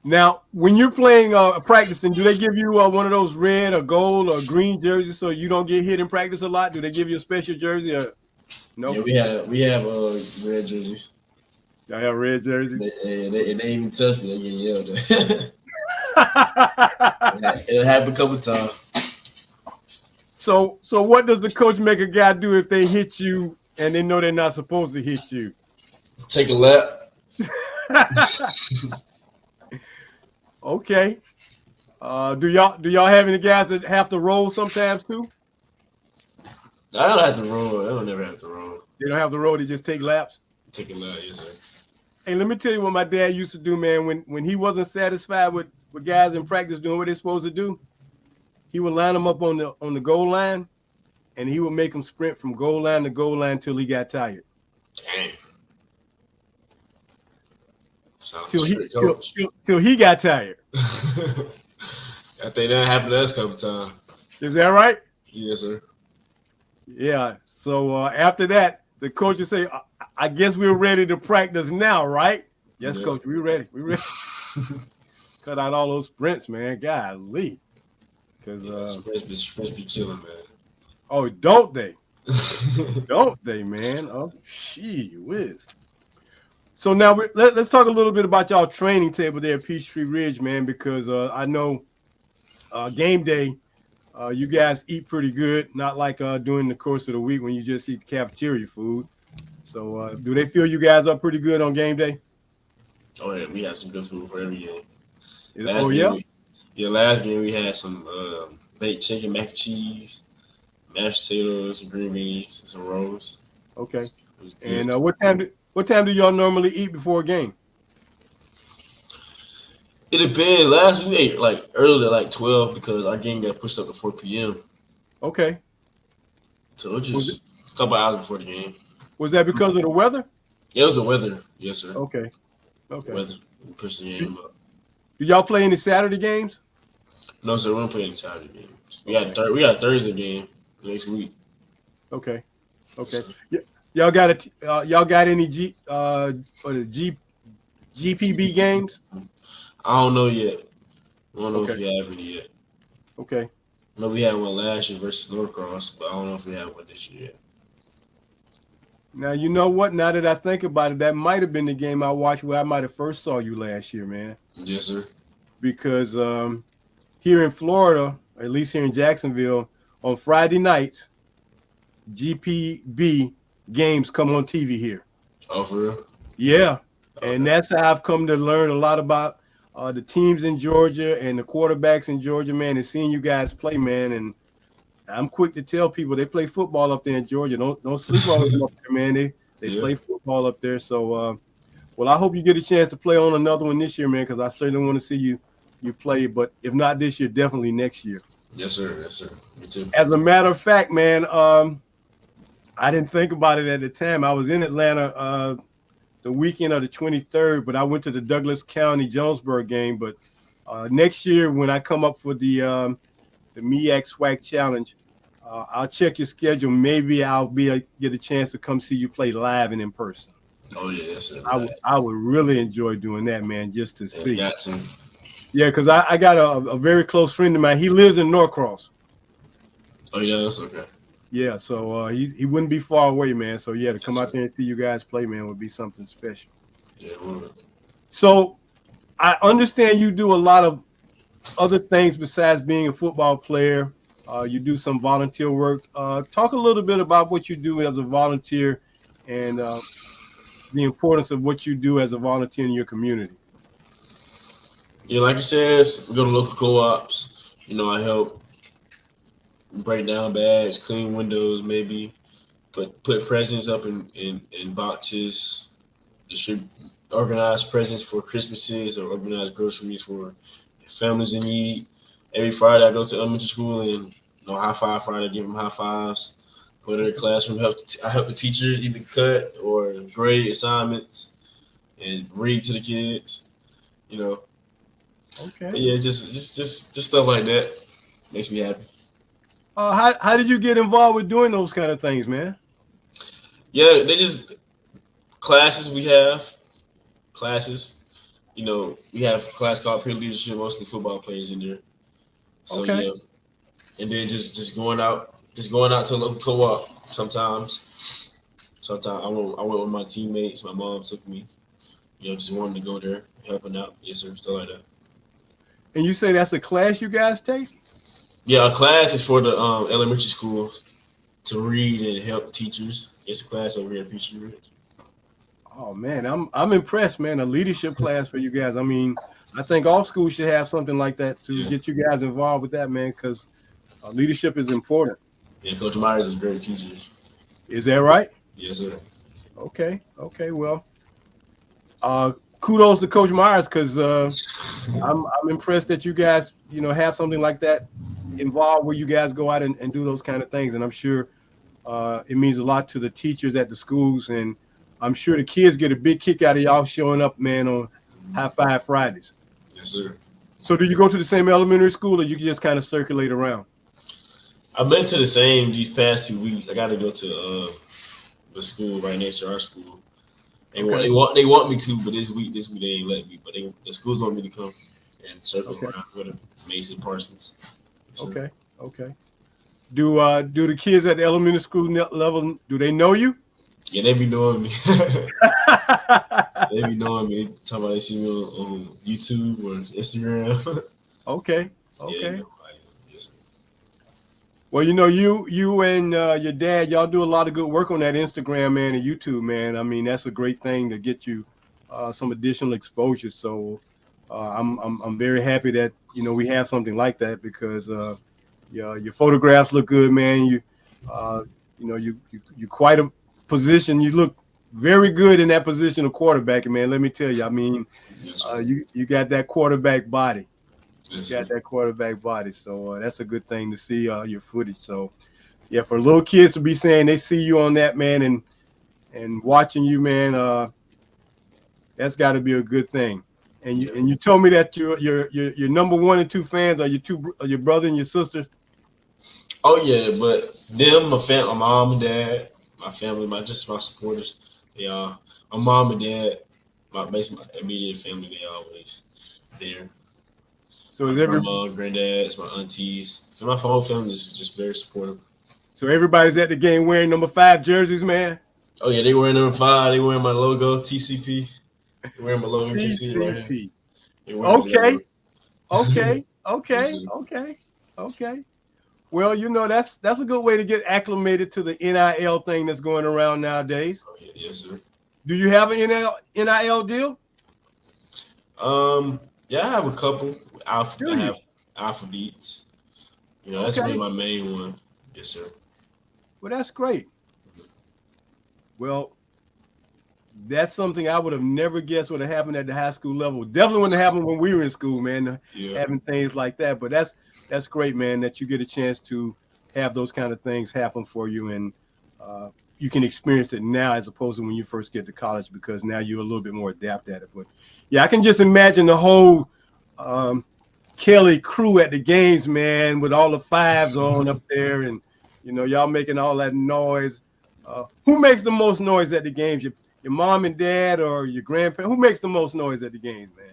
now when you're playing practicing, do they give you one of those red or gold or green jerseys so you don't get hit in practice a lot? Do they give you a special jersey or no? Yeah, we have red jerseys. Y'all have red jerseys? They even touch me. They get yelled at. It'll happen a couple times. So what does the coach make a guy do if they hit you and they know they're not supposed to hit you? Take a lap. Okay. Do y'all have any guys that have to roll sometimes too? I don't have to roll. I don't never have to roll. They don't have to roll. They just take laps. Take a lap, yes sir. Hey, let me tell you what my dad used to do, man. When he wasn't satisfied with guys in practice doing what they're supposed to do, he would line them up on the goal line, and he would make them sprint from goal line to goal line until he got tired. Dang. Till he got tired. I think that happened to us a couple times. Is that right? Yes, sir. Yeah. So after that, the coach would say, I guess we're ready to practice now, right? Yes, yeah. Coach, we're ready. We're ready. Cut out all those sprints, man. Golly. Because sprints be killing, man. Oh, don't they? Don't they, man? Oh, gee whiz. So now let's talk a little bit about y'all training table there at Peachtree Ridge, man, because I know game day, you guys eat pretty good, not like during the course of the week when you just eat cafeteria food. So do they feel you guys are pretty good on game day? Oh, yeah, we have some good food for every game. Last game we had some baked chicken, mac and cheese, mashed potatoes, green beans, and some rolls. Okay. And what time do y'all normally eat before a game? It depends. Last week we ate like early at like 12 because our game got pushed up to 4 p.m. Okay. So it was Was it, just a couple hours before the game. was that because of the weather? Yeah, it was the weather. Yes, sir. Okay. The Okay. weather pushed the Do, game up. do y'all play any Saturday games? No, sir. We don't play any Saturday games. Okay. We got a Thursday game next week. Okay. Okay. So, Y'all got any or the GPB games? I don't know yet. I don't know if Okay. we have any yet. Okay. I know we had one last year versus Norcross, but I don't know if we have one this year yet. Now you know what? Now that I think about it, that might have been the game I watched where I might have first saw you last year, man. Yes, sir. Because here in Florida, at least here in Jacksonville, on Friday nights, GPB games come on TV here. Oh, for real? Yeah, Okay. and that's how I've come to learn a lot about the teams in Georgia and the quarterbacks in Georgia, man, and seeing you guys play, man. And I'm quick to tell people they play football up there in Georgia. Don't sleep on them up there, man. They Yeah. play football up there. So, well, I hope you get a chance to play on another one this year, man, because I certainly want to see you play. But if not this year, definitely next year. Yes, sir. Yes, sir. Me too. As a matter of fact, man, I didn't think about it at the time. I was in Atlanta the weekend of the 23rd, but I went to the Douglas County Jonesboro game. But next year, when I come up for the MEAC SWAC Challenge, I'll check your schedule. Maybe I'll get a chance to come see you play live and in person. Oh, yeah. Yes, sir. I would really enjoy doing that, man, just to Yeah, see. got to. Yeah, because I got a very close friend of mine. He lives in Norcross. Oh, yeah. That's okay. Yeah, so he wouldn't be far away, man. So, yeah, to come Yes, out there and see you guys play, man, would be something special. Yeah, well, So I understand you do a lot of other things besides being a football player. You do some volunteer work. Talk a little bit about what you do as a volunteer and the importance of what you do as a volunteer in your community. yeah, like you said, we go to local co-ops. I help break down bags, clean windows, maybe put presents up in boxes, organize presents for Christmases or organize groceries for families in need. Every Friday I go to elementary school and high five Friday, give them high fives. Go to their classroom, I help the teachers either cut or grade assignments and read to the kids. Okay. But yeah, just stuff like that makes me happy. How did you get involved with doing those kind of things, man? Yeah, they just classes we have. Classes. We have a class called peer leadership, mostly football players in there. So Okay. yeah. And then just going out to a local co-op sometimes. Sometimes I went with my teammates, my mom took me, just wanted to go there, helping out. Yes, sir, stuff like that. And you say that's a class you guys take? Yeah, a class is for the elementary school to read and help teachers. It's a class over here at Peachtree Ridge. Oh man, I'm impressed, man. A leadership class for you guys. I mean, I think all schools should have something like that to get you guys involved with that, man, because leadership is important. Yeah, Coach Myers is a great teacher. Is that right? Yes, sir. Okay. Well, kudos to Coach Myers because I'm impressed that you guys, have something like that involved where you guys go out and do those kind of things. And I'm sure it means a lot to the teachers at the schools. And I'm sure the kids get a big kick out of y'all showing up, man, on High Five Fridays. Yes, sir. So do you go to the same elementary school or you just kind of circulate around? I've been to the same these past 2 weeks. I got to go to the school right next to our school. They want me to, but this week they ain't let me. But the schools want me to come and circle around with them. Mason Parsons. So, Okay. Do the kids at the elementary school level, do they know you? yeah, they be knowing me. They be knowing me. They talk about they see me on YouTube or Instagram. Okay. Yeah, Well, you and your dad, y'all do a lot of good work on that Instagram, man, and YouTube, man. I mean, that's a great thing to get you some additional exposure. So I'm very happy that we have something like that because your photographs look good, man. You quite a position. You look very good in that position of quarterback, man. Let me tell you. I mean, you got that quarterback body. Yes, got sir. that quarterback body. So that's a good thing to see your footage. So yeah, for little kids to be saying they see you on that, man, and watching you, man, that's got to be a good thing. Yeah. And you told me that your number one and two fans are your brother and your sister. Oh yeah, but them, my mom and dad, my family, my supporters, they all my mom and dad, basically my immediate family, they always there. So My is grandma, granddads, my aunties, so my whole family is just very supportive. everybody's at the game wearing number 5 jerseys, man. Oh yeah, they wearing number 5. They wearing my logo, TCP. They wearing my logo. You can see it right here. TCP. They wearing my Okay, logo. okay, Yes, okay, sir. okay, okay. Well, that's a good way to get acclimated to the NIL thing that's going around nowadays. Oh, yeah, yes, sir. Do you have an NIL deal? Yeah, I have a couple. Do I you? have Alpha Beats. That's really Okay. my main one. Yes, sir. Well, that's great. Well, that's something I would have never guessed would have happened at the high school level. Definitely wouldn't have happened when we were in school, man, Yeah. having things like that. But that's great, man, that you get a chance to have those kind of things happen for you, and you can experience it now as opposed to when you first get to college, because now you're a little bit more adept at it. But yeah, I can just imagine the whole um, Kelly crew at the games, man, with all the 5s on up there, and y'all making all that noise. Who makes the most noise at the games? Your mom and dad or your grandparents? Who makes the most noise at the games, man?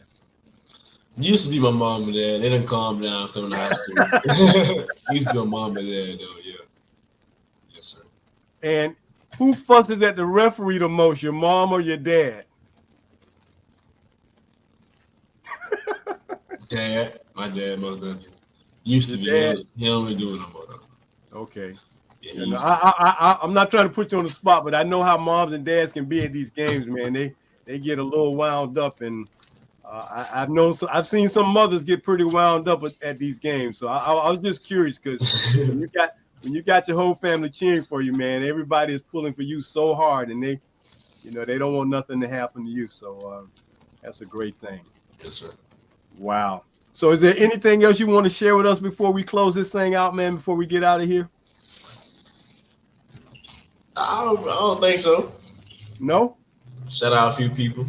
Used to be my mom and dad. They didn't calm down coming to high school. Used to be my mom and dad though. Yeah. Yes, sir. And who fusses at the referee the most, your mom or your dad? Dad, my dad most definitely used to Your be. dad? He don't really do it no more though. Okay. Yeah, he And used to. I'm not trying to put you on the spot, but I know how moms and dads can be at these games, man. They get a little wound up, and I've seen some mothers get pretty wound up at these games. So I was just curious, because when you got your whole family cheering for you, man, everybody is pulling for you so hard, and they don't want nothing to happen to you. So that's a great thing. Yes, sir. Wow. So is there anything else you want to share with us before we close this thing out, man? Before we get out of here? I don't think so. No. Shout out a few people.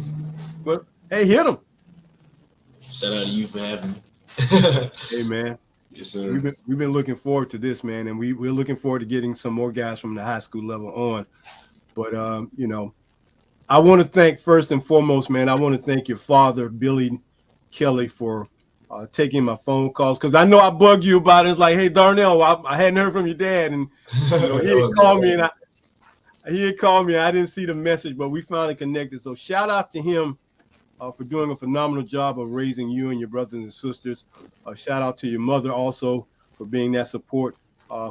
But hey, hit them. Shout out to you for having me. Hey, man. Yes, sir. We've been looking forward to this, man, and we're looking forward to getting some more guys from the high school level on. But I want to thank, first and foremost, man, I want to thank your father, Billy Kelly, for taking my phone calls, because I know I bugged you about it. It's like, hey, Darnell, I hadn't heard from your dad, and he had called me, and I didn't see the message, but we finally connected. So shout out to him for doing a phenomenal job of raising you and your brothers and sisters. Shout out to your mother also for being that support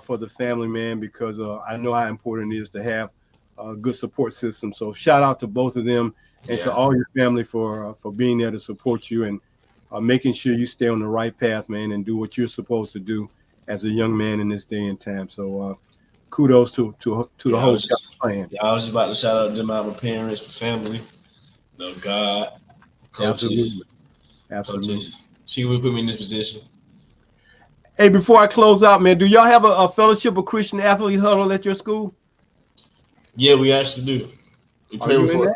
for the family, man, because I know how important it is to have a good support system. So shout out to both of them, and to all your family for being there to support you, and making sure you stay on the right path, man, and do what you're supposed to do as a young man in this day and time. So kudos to the whole plan. Yeah, I was about to shout out to my parents, my family, God, coaches. Absolutely. Coaches. People put me in this position. Hey, before I close out, man, do y'all have a fellowship of Christian athlete huddle at your school? Yeah, we actually do. We Are you in that?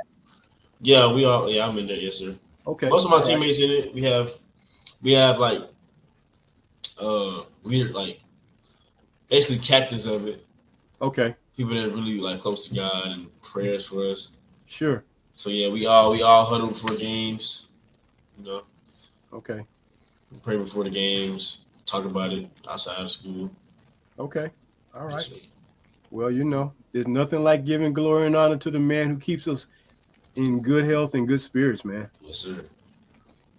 Yeah, we are. Yeah, I'm in there. Yes, sir. Okay. Most of my teammates in it. We have like we're like basically captains of it. Okay. People that are really like close to God and prayers for us. Sure. So yeah, we all huddle before games. Okay. We pray before the games. Talk about it outside of school. Okay. All right. Well, there's nothing like giving glory and honor to the man who keeps us in good health and good spirits, man. Yes, sir.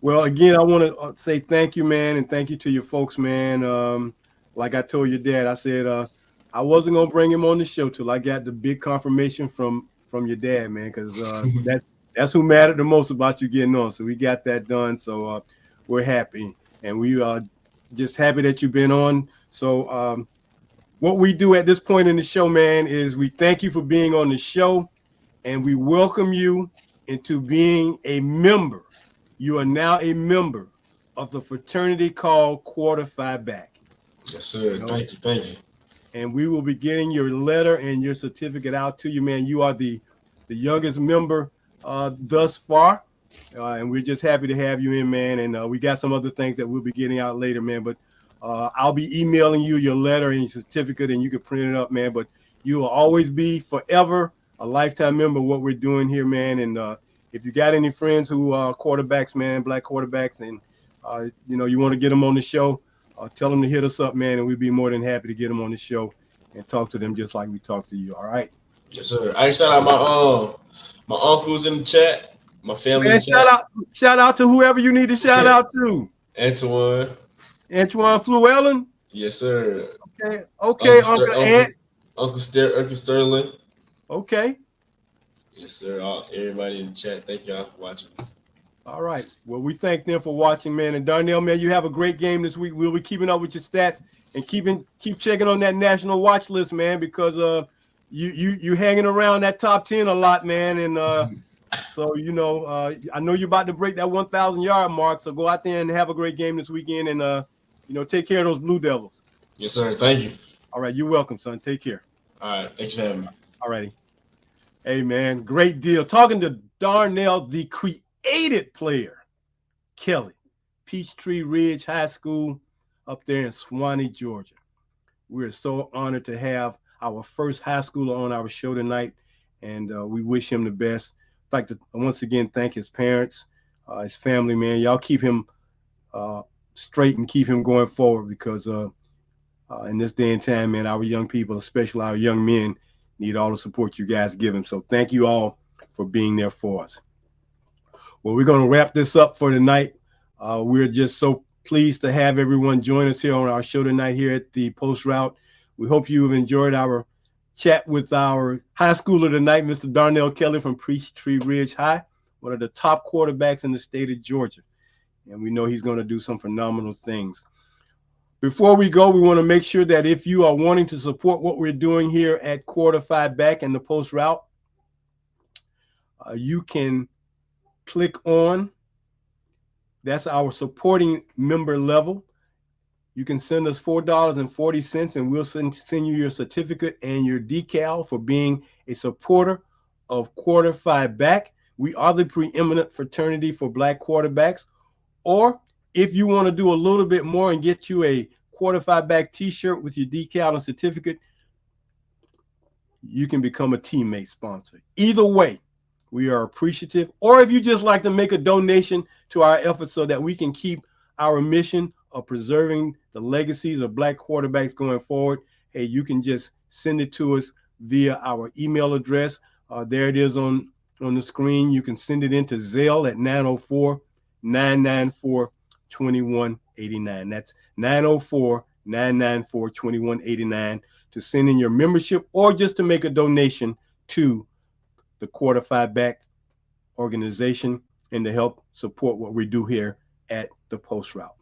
Well, again, I want to say thank you, man, and thank you to your folks, man. Like I told your dad, I said I wasn't gonna bring him on the show till I got the big confirmation from your dad, man, because that's who mattered the most about you getting on. So we got that done. So we're happy, and we are just happy that you've been on. So what we do at this point in the show, man, is we thank you for being on the show, and we welcome you into being a member. You are now a member of the fraternity called Quarter Five Back. Yes, sir. You know, Thank you. Thank you. and we will be getting your letter and your certificate out to you, man. You are the youngest member thus far, and we're just happy to have you in, man. And we got some other things that we'll be getting out later, man. But I'll be emailing you your letter and your certificate, and you can print it up, man. But you will always be forever a lifetime member of what we're doing here, man. And if you got any friends who are quarterbacks, man, black quarterbacks, and you want to get them on the show, tell them to hit us up, man, and we'd be more than happy to get them on the show and talk to them just like we talk to you. All right. Yes, sir. I shout out my uncles in the chat, my family in Man, the chat. shout out to whoever you need to shout out to. Antoine. Antoine Fluellen. Yes, sir. Okay. Okay, Uncle Ant. Uncle Sterling. Okay. Yes, sir. Everybody in the chat. Thank y'all for watching. All right. Well, we thank them for watching, man. And Darnell, man, you have a great game this week. We'll be keeping up with your stats and keep checking on that national watch list, man, because you hanging around that top 10 a lot, man. And so I know you're about to break that 1,000-yard mark. So go out there and have a great game this weekend, and take care of those Blue Devils. Yes, sir. Thank you. All right, you're welcome, son. Take care. All right, thanks for having me. All righty. Hey, man, great deal. Talking to Darnell, the created player, Kelly, Peachtree Ridge High School up there in Swanee, Georgia. We're so honored to have our first high schooler on our show tonight, and we wish him the best. I'd like to once again thank his parents, his family, man. Y'all keep him straight and keep him going forward, because in this day and time, man, our young people, especially our young men, need all the support you guys give him. So thank you all for being there for us. Well, we're going to wrap this up for tonight. We're just so pleased to have everyone join us here on our show tonight here at the Post Route. We hope you've enjoyed our chat with our high schooler tonight, Mr. Darnell Kelly from Peachtree Ridge High, one of the top quarterbacks in the state of Georgia. And we know he's going to do some phenomenal things. Before we go, we want to make sure that if you are wanting to support what we're doing here at Quarter Five Back and the Post Route, you can click on, that's our supporting member level. You can send us $4.40 and we'll send you your certificate and your decal for being a supporter of Quarter Five Back. We are the preeminent fraternity for black quarterbacks. Or if you want to do a little bit more and get you a Quarter Five Back t-shirt with your decal and certificate, you can become a teammate sponsor. Either way, we are appreciative. Or if you just like to make a donation to our efforts so that we can keep our mission of preserving the legacies of black quarterbacks going forward, hey, you can just send it to us via our email address. There it is on the screen. You can send it into Zelle at 904-994-2189. That's 904-994-2189 to send in your membership or just to make a donation to the Quarter Five Back organization and to help support what we do here at the Post Route.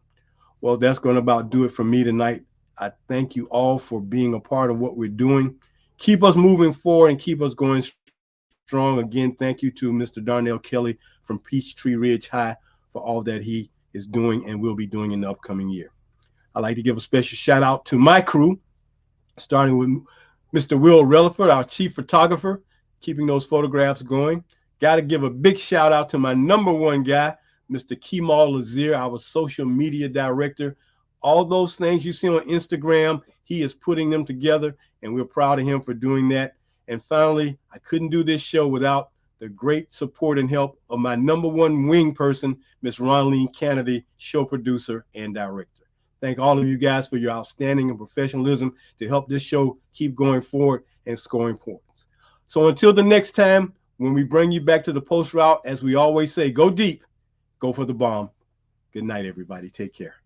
Well, that's going to about do it for me tonight. I thank you all for being a part of what we're doing. Keep us moving forward and keep us going strong. Again, thank you to Mr. Darnell Kelly from Peachtree Ridge High for all that he is doing and will be doing in the upcoming year. I'd like to give a special shout out to my crew, starting with Mr. Will Relaford, our chief photographer, keeping those photographs going. Got to give a big shout out to my number one guy, Mr. Kemal Lazier, our social media director. All those things you see on Instagram, he is putting them together, and we're proud of him for doing that. And finally, I couldn't do this show without the great support and help of my number one wing person, Miss Ronleen Kennedy, show producer and director. Thank all of you guys for your outstanding and professionalism to help this show keep going forward and scoring points. So until the next time, when we bring you back to the Post Route, as we always say, go deep, go for the bomb. Good night, everybody. Take care.